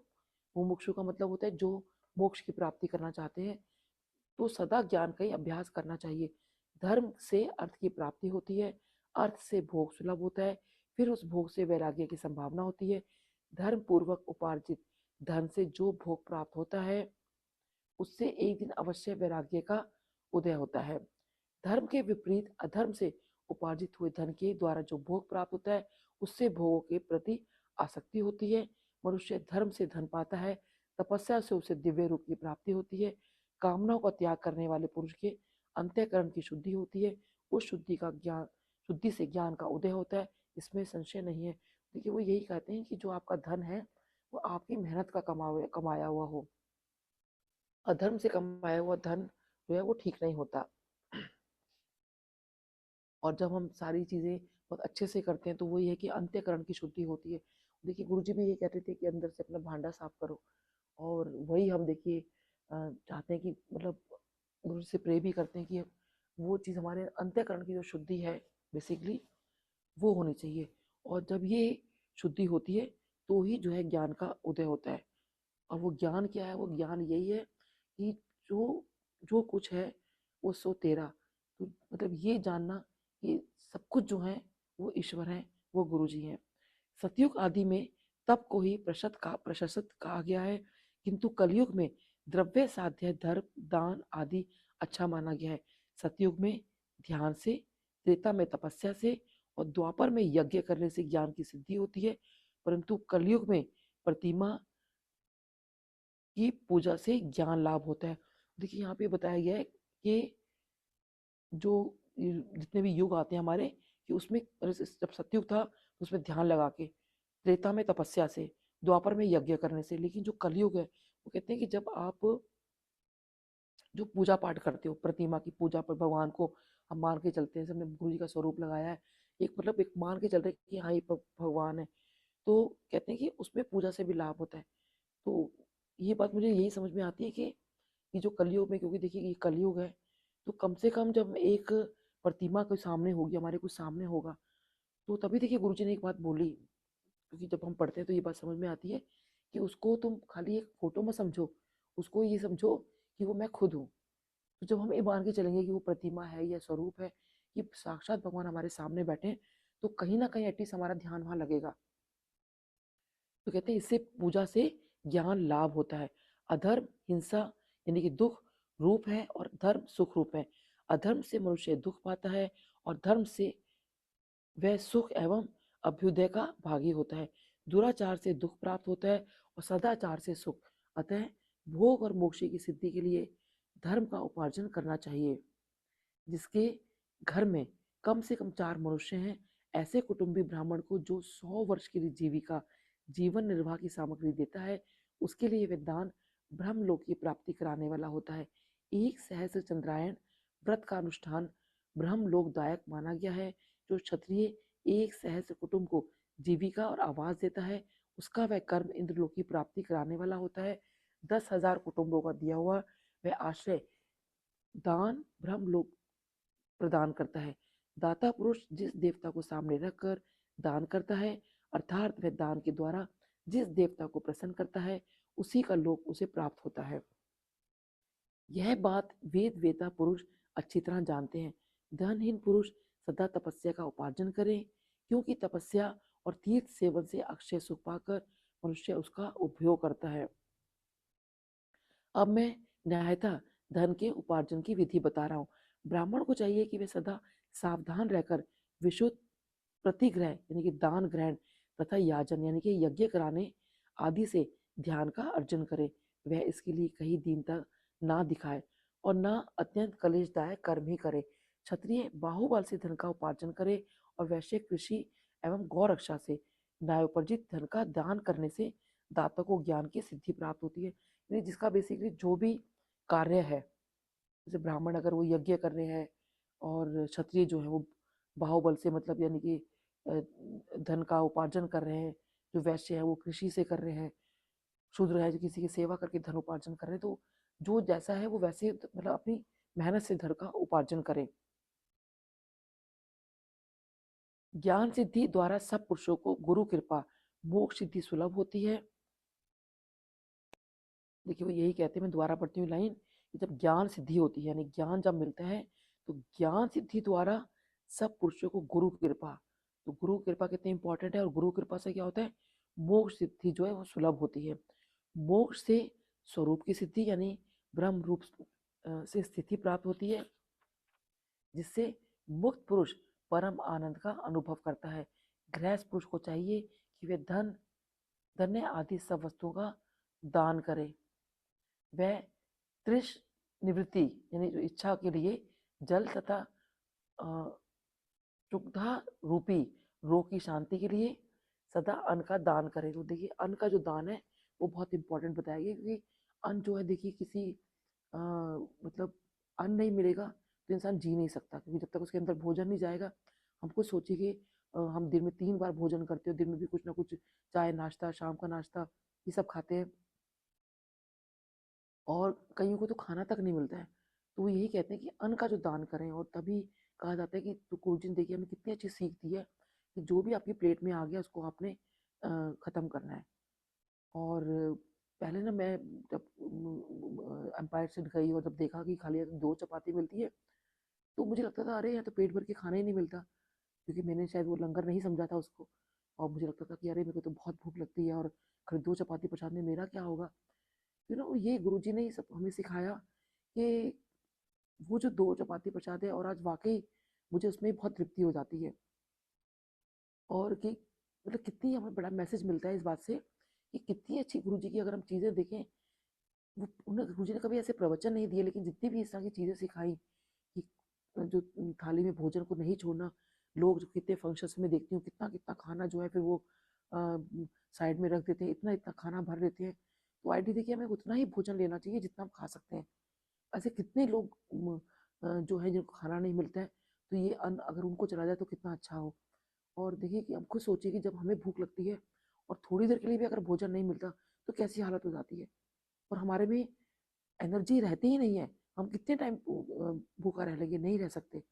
[SPEAKER 1] मुमुक्षु का मतलब होता है जो मोक्ष की प्राप्ति करना चाहते हैं, तो सदा ज्ञान का ही अभ्यास करना चाहिए। धर्म से अर्थ की प्राप्ति होती है, अर्थ से भोग सुलभ होता है, फिर उस भोग से वैराग्य की संभावना होती है। धर्म पूर्वक उपार्जित धन से जो भोग प्राप्त होता है उससे एक दिन अवश्य वैराग्य का उदय होता है। धर्म के विपरीत अधर्म से उपार्जित हुए धन के द्वारा जो भोग प्राप्त होता है उससे भोगों के प्रति आसक्ति होती है। मनुष्य धर्म से धन पाता है, तपस्या से उसे दिव्य रूप की प्राप्ति होती है। कामनाओं का त्याग करने वाले पुरुष के अंतःकरण की शुद्धि होती है, उस शुद्धि से ज्ञान का उदय होता है, इसमें संशय नहीं है। देखिए वो यही कहते हैं कि जो आपका धन है वो आपकी मेहनत का कमाया हुआ हो। अधर्म से कमाया हुआ धन जो है वो ठीक नहीं होता। और जब हम सारी चीज़ें बहुत अच्छे से करते हैं तो वही है कि अंत्यकरण की शुद्धि होती है। देखिए गुरुजी भी ये कहते थे कि अंदर से अपना भांडा साफ करो, और वही हम देखिए चाहते हैं कि मतलब गुरु से प्रे भी करते हैं कि वो चीज़ हमारे अंत्यकरण की जो शुद्धि है बेसिकली वो होनी चाहिए। और जब ये शुद्धि होती है तो ही जो है ज्ञान का उदय होता है। और वो ज्ञान क्या है? वो ज्ञान यही है कि जो जो कुछ है वो सो तेरा। तो मतलब ये जानना कि सब कुछ जो है वो ईश्वर है, वो गुरु जी हैं। सतयुग आदि में तप को ही प्रशस्त कहा गया है, किंतु कलयुग में द्रव्य साध्य धर्म दान आदि अच्छा माना गया है। सतयुग में ध्यान से, त्रेता में तपस्या से और द्वापर में यज्ञ करने से ज्ञान की सिद्धि होती है, परंतु कलयुग में प्रतिमा की पूजा से ज्ञान लाभ होता है। देखिए यहाँ पे बताया गया है कि जो जितने भी युग आते हैं हमारे, कि उसमें जब सतयुग था तो उसमें ध्यान लगा के, त्रेता में तपस्या से, द्वापर में यज्ञ करने से, लेकिन जो कलयुग है वो कहते हैं कि जब आप जो पूजा पाठ करते हो, प्रतिमा की पूजा पर भगवान को हम मान के चलते हैं, सबने गुरु जी का स्वरूप लगाया है, एक मतलब एक मान के चल रहे हैं कि हाँ ये भगवान है, तो कहते हैं कि उसमें पूजा से भी लाभ होता है। तो ये बात मुझे यही समझ में आती है कि जो कलयुग में, क्योंकि देखिए ये कलयुग है, तो कम से कम जब एक प्रतिमा कोई सामने होगी, हमारे कुछ सामने होगा, तो तभी देखिए गुरुजी ने एक बात बोली, क्योंकि जब हम पढ़ते हैं तो ये बात समझ में आती है कि उसको तुम खाली एक फोटो मत समझो, उसको ये समझो कि वो मैं खुद हूँ। तो जब हम ये मान के चलेंगे कि वो प्रतिमा है या स्वरूप है, कि साक्षात भगवान हमारे सामने बैठे हैं, तो कहीं ना कहीं एटलीस्ट हमारा ध्यान वहां लगेगा। तो कहते हैं इससे पूजा से ज्ञान लाभ होता है। अधर्म हिंसा यानी कि दुख रूप है और धर्म सुख रूप है। अधर्म से मनुष्य दुख पाता है और धर्म से वह सुख एवं अभ्युदय का भागी होता है। दुराचार से दुख प्राप्त होता है और सदाचार से सुख। अतः भोग और मोक्ष की सिद्धि के लिए धर्म का उपार्जन करना चाहिए। जिसके घर में कम से कम 4 मनुष्य हैं, ऐसे कुटुंबी ब्राह्मण को जो 100 वर्ष की जीविका जीवन निर्वाह की सामग्री देता है, उसके लिए वह दान ब्रह्मलोक की प्राप्ति कराने वाला होता है। एक सहस्र चंद्रायण व्रत का अनुष्ठान ब्रह्मलोकदायक माना गया है। जो क्षत्रिय एक सहस्र कुटुंब को जीविका और आवास देता है, उसका वह कर्म इंद्रलोक की प्राप्ति कराने वाला होता है। 10,000 कुटुंबों का दिया हुआ वह आश्रय दान ब्रह्मलोक प्रदान करता है। दाता पुरुष जिस देवता को सामने रखकर दान करता है, अर्थात वह दान के द्वारा जिस देवता को प्रसन्न करता है, उसी का लोक उसे प्राप्त होता है। यह बात वेद वेता पुरुष अच्छी तरह जानते हैं। धनहीन पुरुष सदा तपस्या का उपार्जन करें, क्योंकि तपस्या और तीर्थ सेवन से अक्षय सुख पाकर मनुष्य उसका उपयोग करता है। अब मैं न्यायतः धन के उपार्जन की विधि बता रहा हूँ। ब्राह्मण को चाहिए कि वे सदा सावधान रहकर विशुद्ध प्रतिग्रह यानी कि दान ग्रहण तथा याजन यानी कि यज्ञ कराने आदि से ध्यान का अर्जन करे। वह इसके लिए कहीं दीनता ना दिखाए और न अत्यंत कलेशदायक कर्म ही करे। क्षत्रिय बाहुबल से धन का उपार्जन करे और वैश्य कृषि एवं गौ रक्षा से। न्यायोपर्जित धन का दान करने से दाता को ज्ञान की सिद्धि प्राप्त होती है। यानी जिसका बेसिकली जो भी कार्य है, जैसे ब्राह्मण अगर वो यज्ञ कर रहे हैं और क्षत्रिय जो है वो बाहुबल से मतलब यानी कि धन का उपार्जन कर रहे हैं, जो वैश्य है वो कृषि से कर रहे हैं, शूद्र है जो किसी की सेवा करके धन उपार्जन कर रहे हैं, तो जो जैसा है वो वैसे मतलब अपनी मेहनत से धन का उपार्जन करें। ज्ञान सिद्धि द्वारा सब पुरुषों को गुरु कृपा मोक्ष सिद्धि सुलभ होती है। देखिए वो यही कहते हैं, मैं दोबारा पढ़ती हूँ लाइन, कि जब ज्ञान सिद्धि होती है यानी ज्ञान जब मिलता है तो ज्ञान सिद्धि द्वारा सब पुरुषों को गुरु कृपा, तो गुरु कृपा कितनी इंपॉर्टेंट है और गुरु कृपा से क्या होता है, मोक्ष सिद्धि जो है वो सुलभ होती है। मोक्ष से स्वरूप की सिद्धि यानी ब्रह्म रूप से स्थिति प्राप्त होती है, जिससे मुक्त पुरुष परम आनंद का अनुभव करता है। गृहस्थ पुरुष को चाहिए कि वे धन धन्य आदि सब वस्तुओं का दान करे। वह तृष निवृत्ति यानी जो इच्छा के लिए जल तथा क्षुब्धा रूपी रोग की शांति के लिए सदा अन्न का दान करे। तो देखिए अन्न का जो दान है वो बहुत इंपॉर्टेंट बताया गया, क्योंकि अन्न जो है देखिए किसी मतलब अन्न नहीं मिलेगा तो इंसान जी नहीं सकता, क्योंकि जब तक उसके अंदर भोजन नहीं जाएगा, हम कुछ सोचिए हम दिन में 3 बार भोजन करते हो, दिन में भी कुछ ना कुछ चाय नाश्ता शाम का नाश्ता ये सब खाते हैं और कईयों को तो खाना तक नहीं मिलता है। तो वो यही कहते हैं कि अन्न का जो दान करें, और तभी कहा जाता है कि तो गुरुजी ने देखिए हमें कितनी अच्छी सीख दी है कि जो भी आपकी प्लेट में आ गया उसको आपने ख़त्म करना है। और पहले ना मैं जब एम्पायर स्टेट गई और जब देखा कि खाली 2 चपाती मिलती है, तो मुझे लगता था अरे यहाँ तो पेट भर के खाना ही नहीं मिलता, क्योंकि मैंने शायद वो लंगर नहीं समझा था उसको। और मुझे लगता था कि अरे मेरे को तो बहुत भूख लगती है और खाली 2 चपाती प्रसाद में मेरा क्या होगा। फिर ना ये गुरुजी ने सब हमें सिखाया कि वो जो 2 चपाती प्रसाद है और आज वाक़ई मुझे उसमें बहुत तृप्ति हो जाती है। और कि मतलब कितनी हमें बड़ा मैसेज मिलता है इस बात से कि कितनी अच्छी गुरुजी की अगर हम चीज़ें देखें, वो उन्होंने गुरुजी ने कभी ऐसे प्रवचन नहीं दिए, लेकिन जितनी भी इस तरह की चीज़ें सिखाई कि जो थाली में भोजन को नहीं छोड़ना। लोग जो कितने फंक्शंस में देखती हूँ कितना-कितना खाना जो है फिर वो साइड में रख देते हैं, इतना-इतना खाना भर लेते हैं। तो आइडिया देखिए हमें उतना ही भोजन लेना चाहिए जितना हम खा सकते हैं। ऐसे कितने लोग जो है जिनको खाना नहीं मिलता है, तो ये अन्न अगर उनको चला जाए तो कितना अच्छा हो। और देखिए कि हम खुद सोचिए कि जब हमें भूख लगती है और थोड़ी देर के लिए भी अगर भोजन नहीं मिलता तो कैसी हालत हो जाती है, और हमारे में एनर्जी रहती ही नहीं है। हम कितने टाइम भूखा रह लेंगे, नहीं रह सकते।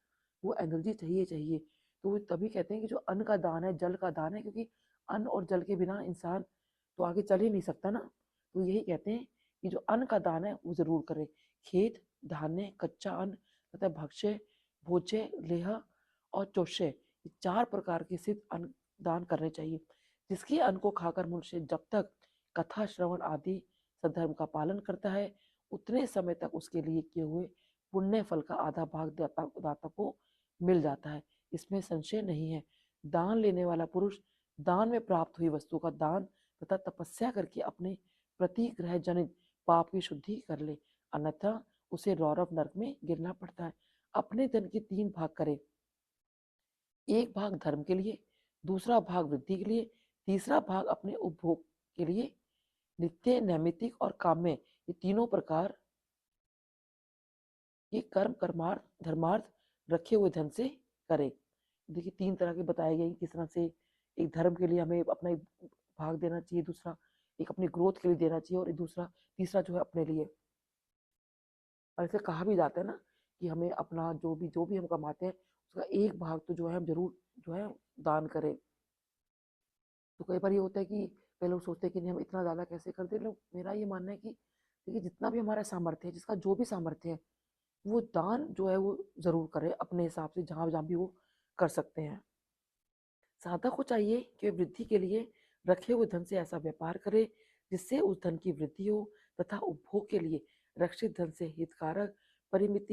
[SPEAKER 1] वो एनर्जी चाहिए चाहिए। तो वो तभी कहते हैं कि जो अन्न का दान है, जल का दान है, क्योंकि अन्न और जल के बिना इंसान तो आगे चल ही नहीं सकता ना। तो यही कहते हैं कि जो अन्न का दान है वो ज़रूर करें। खेत, धान्य, कच्चा अन्न तथा भक्ष्य, भोज्य, लेह और चोष्य, ये 4 प्रकार के सिद्ध अन्न दान करने चाहिए। जिसके अन्न को खाकर मनुष्य जब तक कथा श्रवण आदि सद्धर्म का पालन करता है, उतने समय तक उसके लिए किए हुए पुण्य फल का आधा भाग दाता दाता को मिल जाता है। इसमें संशय नहीं है। दान लेने वाला पुरुष दान में प्राप्त हुई वस्तु का दान तथा तपस्या करके अपने प्रतिग्रह जनित पाप की शुद्धि कर ले, अन्यथा उसे रौरव नरक में गिरना पड़ता है। अपने धन के 3 भाग करे, एक भाग धर्म के लिए, दूसरा भाग वृद्धि के लिए, तीसरा भाग अपने उपभोग के लिए। नित्य, नैमित्तिक और काम्य, ये तीनों प्रकार ये कर्म कर्मार्थ धर्मार्थ रखे हुए धन से करे। देखिए 3 तरह के बताए गए किस तरह से एक धर्म के लिए हमें अपना एक भाग देना चाहिए, दूसरा एक अपनी ग्रोथ के लिए देना चाहिए और दूसरा तीसरा जो है अपने लिए। और ऐसे कहा भी जाता है ना कि हमें अपना जो भी हम कमाते हैं उसका एक भाग तो जो है हम जरूर जो है दान करें। तो कई बार ये होता है कि कई लोग सोचते हैं कि नहीं हम इतना ज़्यादा कैसे कर दें। लोग मेरा ये मानना है कि देखिए जितना भी हमारा सामर्थ्य है, जिसका जो भी सामर्थ्य है, वो दान जो है वो ज़रूर करें अपने हिसाब से, जहाँ जहाँ भी वो कर सकते हैं। साधक को चाहिए कि वे वृद्धि के लिए रखे हुए धन से ऐसा व्यापार करे जिससे उस धन की वृद्धि हो तथा उपभोग के लिए रक्षित धन से हितकारक परिमित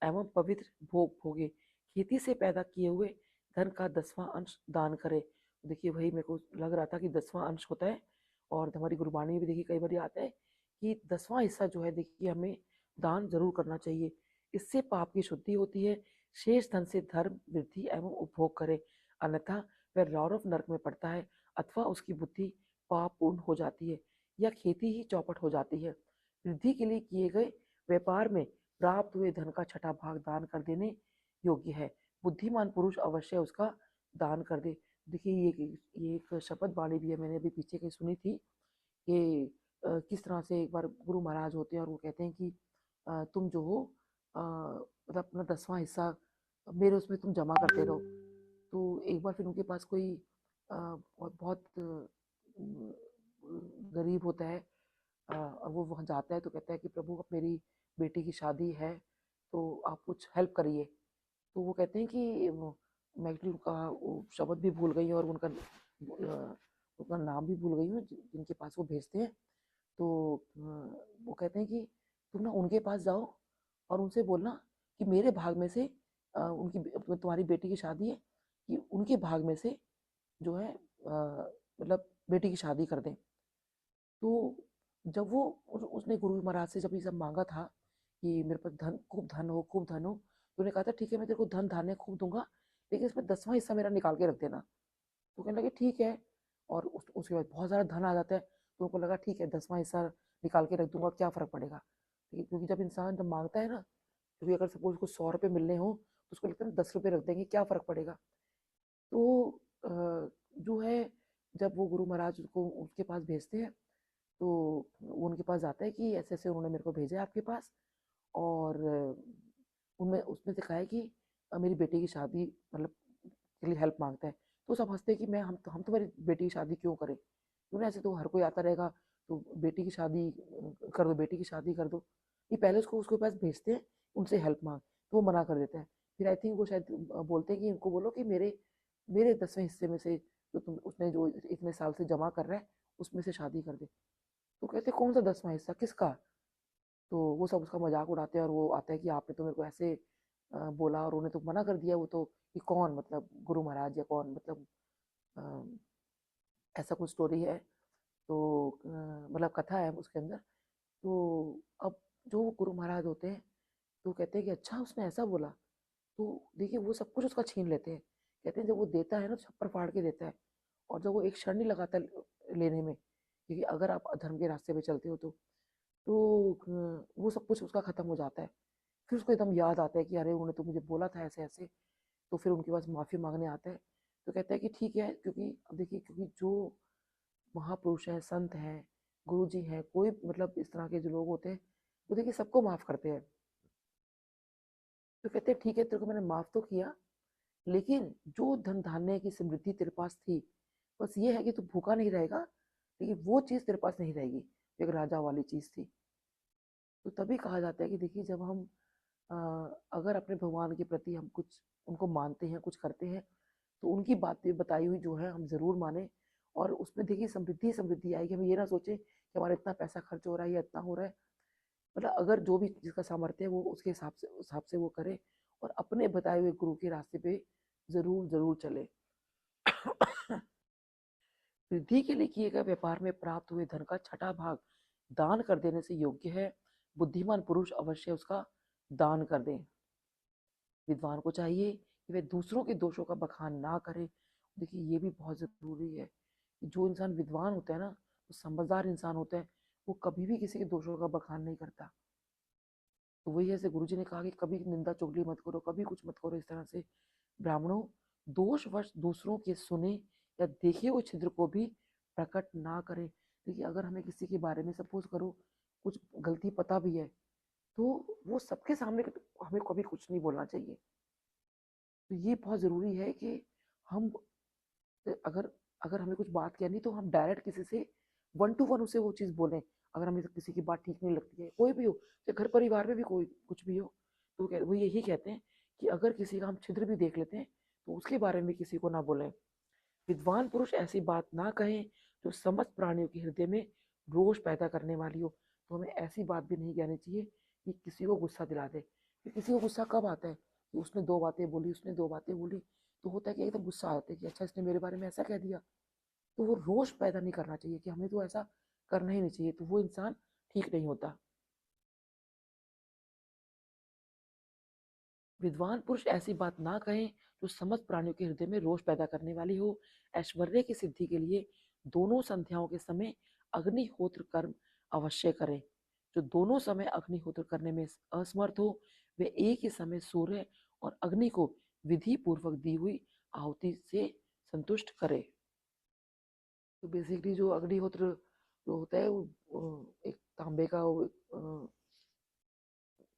[SPEAKER 1] एवं पवित्र भोग भोगे। खेती से पैदा किए हुए धन का 10वां अंश दान करे। देखिए वही मेरे को लग रहा था कि 10वां अंश होता है, और हमारी गुरबाणी में भी देखिए कई बार आता है कि 10वां हिस्सा जो है देखिए हमें दान जरूर करना चाहिए। इससे पाप की शुद्धि होती है। शेष धन से धर्म वृद्धि एवं उपभोग करे, अन्यथा वह रौरव नरक में पड़ता है अथवा उसकी बुद्धि पाप पूर्ण हो जाती है या खेती ही चौपट हो जाती है। वृद्धि के लिए किए गए व्यापार में प्राप्त हुए धन का 6ठा भाग दान कर देने योग्य है। बुद्धिमान पुरुष अवश्य उसका दान कर दे। देखिए ये एक शपथ वाणी भी है, मैंने अभी पीछे कहीं सुनी थी कि किस तरह से एक बार गुरु महाराज होते हैं और वो कहते हैं कि तुम जो हो मतलब अपना 10वां हिस्सा मेरे उसमें तुम जमा करते रहो। तो एक बार फिर उनके पास कोई बहुत गरीब होता है और वो वहाँ जाता है तो कहता है कि प्रभु अब मेरी बेटी की शादी है तो आप कुछ हेल्प करिए। तो वो कहते हैं कि मैं एक्चुअली उनका वो शब्द भी भूल गई और उनका नाम भी भूल गई हूँ जिनके पास वो भेजते हैं। तो वो कहते हैं कि तुम ना उनके पास जाओ और उनसे बोलना कि मेरे भाग में से तुम्हारी बेटी की शादी है कि उनके भाग में से जो है मतलब बेटी की शादी कर दें। तो जब वो उसने गुरु महाराज से जब ये सब मांगा था कि मेरे पास खूब धन हो, तो उन्होंने कहा था ठीक है मैं तेरे को धन धान्य खूब दूंगा, लेकिन इसमें 10वां हिस्सा मेरा निकाल के रख देना। तो कहने लगे ठीक है। और उसके बाद बहुत सारा धन आ जाता है तो उनको लगा ठीक है 10वां हिस्सा निकाल के रख दूंगा, क्या फर्क पड़ेगा। क्योंकि जब इंसान जब मांगता है ना, क्योंकि अगर सपोज उसको 100 रुपये मिलने हो तो उसको लगता है 10 रुपये रख देंगे क्या फर्क पड़ेगा। तो जो है जब वो गुरु महाराज को उसके पास भेजते हैं तो वो उनके पास जाता है कि ऐसे ऐसे उन्होंने मेरे को भेजा है आपके पास, और उनमें उसमें से कहा है कि मेरी बेटी की शादी मतलब के लिए हेल्प मांगता है। तो सब हंसते हैं कि हम तुम्हारी बेटी की शादी क्यों करें, क्यों ना, ऐसे तो हर कोई आता रहेगा, तो बेटी की शादी कर दो, बेटी की शादी कर दो। ये पहले उसको उसके पास भेजते हैं उनसे हेल्प मांग, तो वो मना कर देता है। फिर आई थिंक वो शायद बोलते हैं कि इनको बोलो कि मेरे मेरे 10वें हिस्से में से जो तुम उसने जो इतने साल से जमा कर रहा है उसमें से शादी कर दे। तो कहते कौन सा 10वां हिस्सा किसका। तो वो सब उसका मजाक उड़ाते हैं और वो आता है कि आपने तो मेरे को ऐसे बोला और उन्हें तो मना कर दिया। वो तो कि कौन मतलब गुरु महाराज या कौन मतलब अ, ऐसा कुछ स्टोरी है। तो मतलब कथा है उसके अंदर। तो अब जो गुरु महाराज होते हैं तो कहते हैं कि अच्छा उसने ऐसा बोला। तो देखिए वो सब कुछ उसका छीन लेते हैं। कहते हैं जब वो देता है ना तो छप्पर फाड़ के देता है, और जब वो एक क्षण नहीं लगाता लेने में, क्योंकि अगर आप अधर्म के रास्ते पे चलते हो तो वो सब कुछ उसका खत्म हो जाता है। फिर उसको एकदम याद आता है कि अरे उन्होंने तो मुझे बोला था ऐसे ऐसे। तो फिर उनके पास माफ़ी मांगने आता है। तो कहता है कि ठीक है, क्योंकि अब देखिए क्योंकि जो महापुरुष हैं, संत हैं, गुरु जी हैं, कोई मतलब इस तरह के जो लोग होते हैं वो देखिए सबको माफ़ करते हैं। तो कहते हैं ठीक है तेरे को मैंने माफ़ तो किया, लेकिन जो धन धान्य की समृद्धि तेरे पास थी, बस ये है कि तू भूखा नहीं रहेगा, लेकिन वो चीज़ तेरे पास नहीं रहेगी जो एक राजा वाली चीज़ थी। तो तभी कहा जाता है कि देखिए जब हम अ, अगर अपने भगवान के प्रति हम कुछ उनको मानते हैं, कुछ करते हैं, तो उनकी बातें बताई हुई जो है हम ज़रूर माने, और उसमें देखिए समृद्धि समृद्धि आएगी। हम ये ना सोचें कि हमारा इतना पैसा खर्च हो रहा है या इतना हो रहा है। मतलब अगर जो भी जिसका सामर्थ्य है वो उसके हिसाब से उस हिसाब से वो करे और अपने बताए हुए गुरु के रास्ते पे जरूर जरूर चले। वृद्धि के लिए किए गए व्यापार में प्राप्त हुए धन का छठा भाग दान कर देने से योग्य है। बुद्धिमान पुरुष अवश्य उसका दान कर दे। विद्वान को चाहिए कि वे दूसरों के दोषों का बखान ना करे। देखिए ये भी बहुत जरूरी है कि जो इंसान विद्वान होता है ना, तो समझदार इंसान होता है, वो कभी भी किसी के दोषों का बखान नहीं करता। तो वही ऐसे गुरुजी ने कहा कि कभी निंदा चुगली मत करो, कभी कुछ मत करो इस तरह से। ब्राह्मणों, दोषवश दूसरों के सुने या देखे हुए छिद्र को भी प्रकट ना करें। देखिए अगर हमें किसी के बारे में सपोज करो कुछ गलती पता भी है, तो वो सबके सामने हमें कभी कुछ नहीं बोलना चाहिए। तो ये बहुत जरूरी है कि हम अगर अगर हमें कुछ बात कहनी तो हम डायरेक्ट किसी से 1 to 1 उसे वो चीज़ बोलें। अगर हमें किसी की बात ठीक नहीं लगती है, कोई भी हो, चाहे घर परिवार में भी कोई कुछ भी हो, तो वो यही कहते हैं कि अगर किसी का हम छिद्र भी देख लेते हैं तो उसके बारे में किसी को ना बोलें। विद्वान पुरुष ऐसी बात ना कहें जो समस्त प्राणियों के हृदय में रोष पैदा करने वाली हो। तो हमें ऐसी बात भी नहीं कहनी चाहिए कि किसी को गुस्सा दिला दे। कि किसी को गुस्सा कब आता है कि उसने 2 बातें बोली, उसने 2 बातें बोली, तो होता है कि एकदम गुस्सा आता है कि अच्छा इसने मेरे बारे में ऐसा कह दिया। तो वो रोष पैदा नहीं करना चाहिए कि हमें तो ऐसा करना ही नहीं चाहिए, तो वो इंसान ठीक नहीं होता। विद्वान पुरुष ऐसी बात ना कहें जो समस्त प्राणियों के हृदय में रोष पैदा करने वाली हो। ऐश्वर्य की सिद्धि के लिए दोनों संध्याओं के समय अग्निहोत्र कर्म अवश्य करें। जो दोनों समय अग्निहोत्र करने में असमर्थ हो, वे एक ही समय सूर्य और अग्नि को विधि पूर्वक दी हुई आहुति से संतुष्ट करे। तो बेसिकली जो अग्निहोत्र जो होता है वो एक तांबे का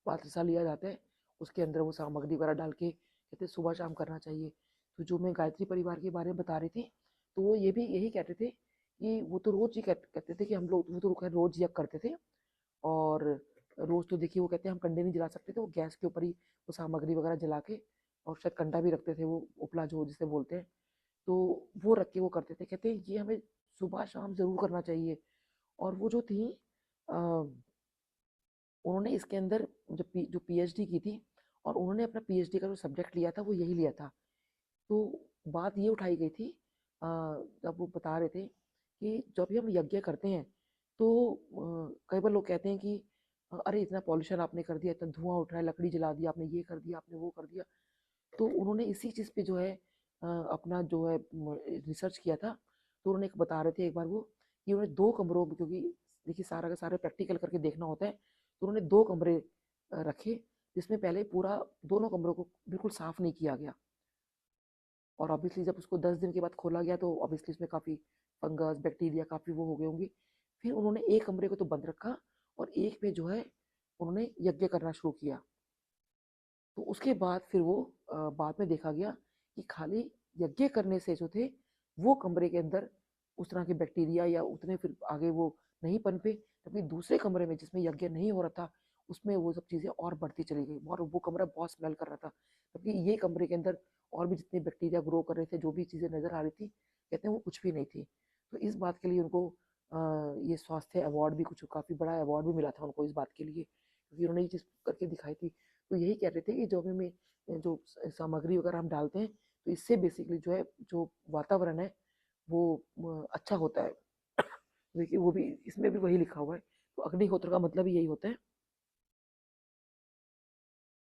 [SPEAKER 1] पात्र सा लिया जाता है, उसके अंदर वो सामग्री वगैरह डाल के कहते सुबह शाम करना चाहिए। तो जो मैं गायत्री परिवार के बारे में बता रही थी, तो वो ये भी यही कहते थे कि वो तो रोज ही कहते थे कि हम लोग वो तो रोज यज्ञ करते थे। और रोज तो देखिए वो कहते हैं हम कंडे नहीं जला सकते थे, वो गैस के ऊपर ही वो सामग्री वगैरह जला के, और शायद कंडा भी रखते थे, वो उपला जो जिसे बोलते हैं, तो वो रख के वो करते थे। कहते हैं ये हमें सुबह शाम जरूर करना चाहिए। और वो जो थी उन्होंने इसके अंदर जो पीएचडी की थी, और उन्होंने अपना पीएचडी का जो सब्जेक्ट लिया था वो यही लिया था। तो बात ये उठाई गई थी जब वो बता रहे थे कि जब भी हम यज्ञ करते हैं तो कई बार लोग कहते हैं कि अरे इतना पॉल्यूशन आपने कर दिया, इतना धुआं उठ रहा है, लकड़ी जला दिया आपने, ये कर दिया आपने, वो कर दिया। तो उन्होंने इसी चीज़ पे जो है अपना जो है रिसर्च किया था। तो उन्होंने एक बता रहे थे एक बार वो कि उन्होंने 2 कमरों में, क्योंकि देखिए सारा का सारा प्रैक्टिकल करके देखना होता है, तो उन्होंने 2 कमरे रखे जिसमें पहले पूरा दोनों कमरों को बिल्कुल साफ नहीं किया गया। और ऑब्वियसली जब उसको 10 दिन के बाद खोला गया तो ऑब्वियसली उसमें काफ़ी फंगस बैक्टीरिया काफ़ी वो हो गए होंगे। फिर उन्होंने एक कमरे को तो बंद रखा और एक में जो है उन्होंने यज्ञ करना शुरू किया। तो उसके बाद फिर वो बाद में देखा गया कि खाली यज्ञ करने से जो थे वो कमरे के अंदर उस तरह के बैक्टीरिया या उतने फिर आगे वो नहीं पनपे, जबकि दूसरे कमरे में जिसमें यज्ञ नहीं हो रहा था उसमें वो सब चीज़ें और बढ़ती चली गई और वो कमरा बहुत स्मेल कर रहा था। जबकि ये कमरे के अंदर और भी जितने बैक्टीरिया ग्रो कर रहे थे, जो भी चीज़ें नज़र आ रही थी, कहते हैं वो कुछ भी नहीं थी। तो इस बात के लिए उनको ये स्वास्थ्य अवार्ड भी, कुछ काफ़ी बड़ा अवार्ड भी मिला था उनको इस बात के लिए, क्योंकि उन्होंने ये चीज़ करके दिखाई थी। तो यही कह रहे थे कि जो भी में जो सामग्री वगैरह हम डालते हैं तो इससे बेसिकली जो है जो वातावरण है वो अच्छा होता है। देखिए वो भी इसमें भी वही लिखा हुआ है। तो अग्निहोत्र का मतलब ही यही होता है।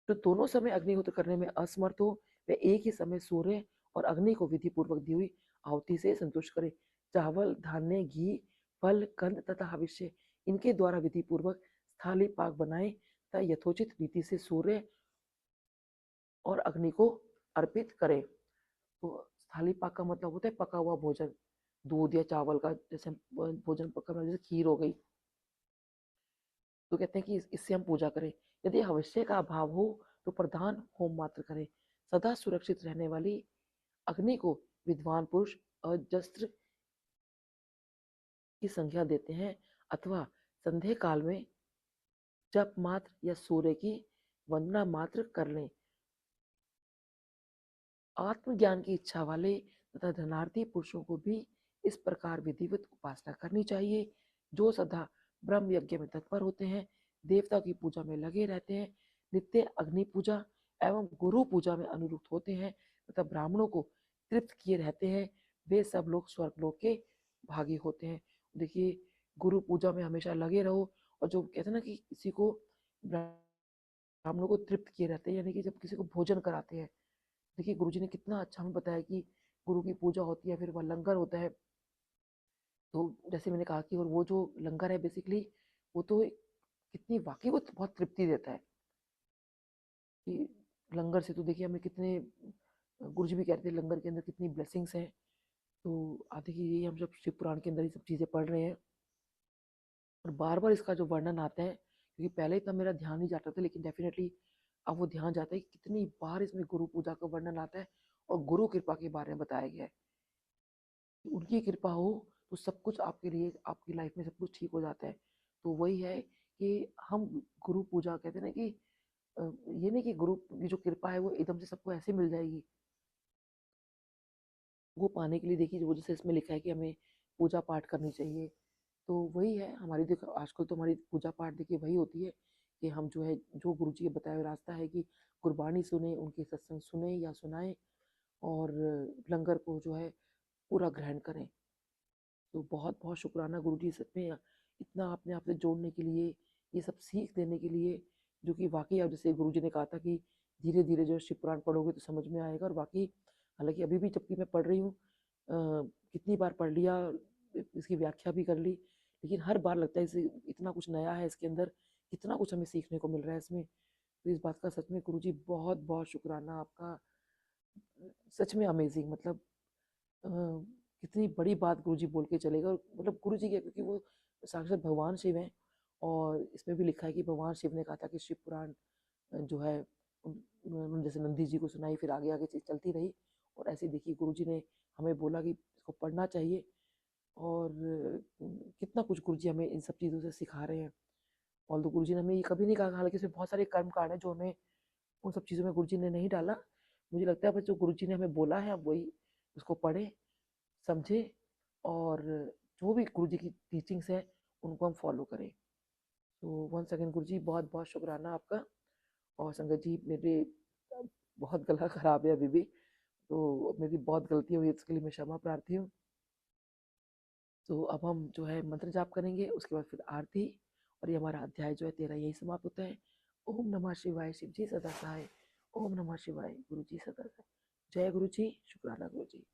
[SPEAKER 1] तो दोनों समय अग्निहोत्र करने में असमर्थ हो, वह एक ही समय सूर्य और अग्नि को विधि पूर्वक दी हुई आहुति से संतुष्ट करे। चावल, धान्य, घी, फल, कंद तथा हविष्य इनके द्वारा विधि पूर्वक स्थाली पाक बनाए तथा यथोचित रीति से सूर्य और अग्नि को अर्पित करे। तो थाली पाक का मतलब होता है पका हुआ भोजन, दूध या चावल का जैसे भोजन पका, जैसे खीर हो गई। तो कहते हैं कि इससे हम पूजा करें। यदि हविष्य का अभाव हो तो प्रधान होम मात्र करें। सदा सुरक्षित रहने वाली अग्नि को विद्वान पुरुष अजस्त्र की संख्या देते हैं, अथवा संध्या काल में जप मात्र या सूर्य की वंदना मात्र कर लें। आत्मज्ञान की इच्छा वाले तथा धनार्थी पुरुषों को भी इस प्रकार विधिवत उपासना करनी चाहिए। जो सदा ब्रह्म यज्ञ में तत्पर होते हैं, देवता की पूजा में लगे रहते हैं, नित्य अग्नि पूजा एवं गुरु पूजा में अनुरुक्त होते हैं तथा ब्राह्मणों को तृप्त किए रहते हैं, वे सब लोग स्वर्गलोक के भागी होते हैं। देखिए, गुरु पूजा में हमेशा लगे रहो, और जो कहते हैं ना कि किसी को ब्राह्मणों को तृप्त किए रहते हैं, यानी कि जब किसी को भोजन कराते हैं। देखिए, गुरुजी ने कितना अच्छा हमें बताया कि गुरु की पूजा होती है, फिर वह लंगर होता है। तो जैसे मैंने कहा कि और वो जो लंगर है बेसिकली, वो तो कितनी वाकई वो तो बहुत तृप्ति देता है कि लंगर से तो देखिए हमें कितने, गुरुजी भी कहते हैं लंगर के अंदर कितनी ब्लेसिंग्स हैं। तो आते कि यही हम सब शिव पुराण के अंदर ये सब चीज़ें पढ़ रहे हैं, और बार बार इसका जो वर्णन आता है, क्योंकि पहले तब मेरा ध्यान नहीं जाता था, लेकिन डेफिनेटली अब वो ध्यान जाता है कि कितनी बार इसमें गुरु पूजा का वर्णन आता है और गुरु कृपा के बारे में बताया गया है कि उनकी कृपा हो तो सब कुछ आपके लिए, आपकी लाइफ में सब कुछ ठीक हो जाता है। तो वही है कि हम गुरु पूजा कहते हैं ना कि ये नहीं कि गुरु की जो कृपा है वो एकदम से सबको ऐसे मिल जाएगी। वो पाने के लिए देखिए, वो जैसे इसमें लिखा है कि हमें पूजा पाठ करनी चाहिए। तो वही है हमारी, देखो आजकल तो हमारी पूजा पाठ देखिए वही होती है कि हम जो है, जो गुरु जी के बताया हुआ रास्ता है कि गुरबाणी सुने, उनके सत्संग सुने या सुनाएं, और लंगर को जो है पूरा ग्रहण करें। तो बहुत बहुत शुक्राना गुरु जी, सच में इतना अपने आप से जोड़ने के लिए, ये सब सीख देने के लिए, जो कि वाकई अब जैसे गुरु जी ने कहा था कि धीरे धीरे जो शिव पुराण पढ़ोगे तो समझ में आएगा। और वाकई हालांकि अभी भी जबकि मैं पढ़ रही हूँ, कितनी बार पढ़ लिया, इसकी व्याख्या भी कर ली, लेकिन हर बार लगता है इसे इतना कुछ नया है इसके अंदर, कितना कुछ हमें सीखने को मिल रहा है इसमें। तो इस बात का सच में गुरु जी बहुत बहुत शुक्राना आपका, सच में अमेजिंग। मतलब अ, कितनी बड़ी बात गुरुजी बोल के चले गए, और मतलब गुरुजी क्या, क्योंकि वो साक्षात भगवान शिव हैं। और इसमें भी लिखा है कि भगवान शिव ने कहा था कि शिव पुराण जो है उन्होंने जैसे नंदी जी को सुनाई, फिर आगे आगे चीज चलती रही, और ऐसे देखिए गुरुजी ने हमें बोला कि इसको पढ़ना चाहिए। और कितना कुछ गुरुजी हमें इन सब चीज़ों से सिखा रहे हैं। और तो गुरुजी ने हमें ये कभी नहीं कहा, हालांकि इसमें बहुत सारे कर्म कांड है जो हमें उन सब चीज़ों में गुरुजी ने नहीं डाला। मुझे लगता है बस जो गुरुजी ने हमें बोला है, अब वही उसको पढ़े, समझे, और जो भी गुरु जी की टीचिंग्स हैं उनको हम फॉलो करें। तो वंस अगेन गुरु जी बहुत बहुत शुक्राना आपका। और संगत जी, मेरे बहुत गला खराब है अभी भी, तो मेरी बहुत गलती हुई, इसके लिए मैं क्षमा प्रार्थी हूँ। तो अब हम जो है मंत्र जाप करेंगे, उसके बाद फिर आरती, और ये हमारा अध्याय जो है 13 यही समाप्त होता है। ओम नमः शिवाय, शिव जी सदा सहाय। ओम नमः शिवाय, गुरु जी सदा सहाय। जय गुरु जी, शुक्राना गुरु जी।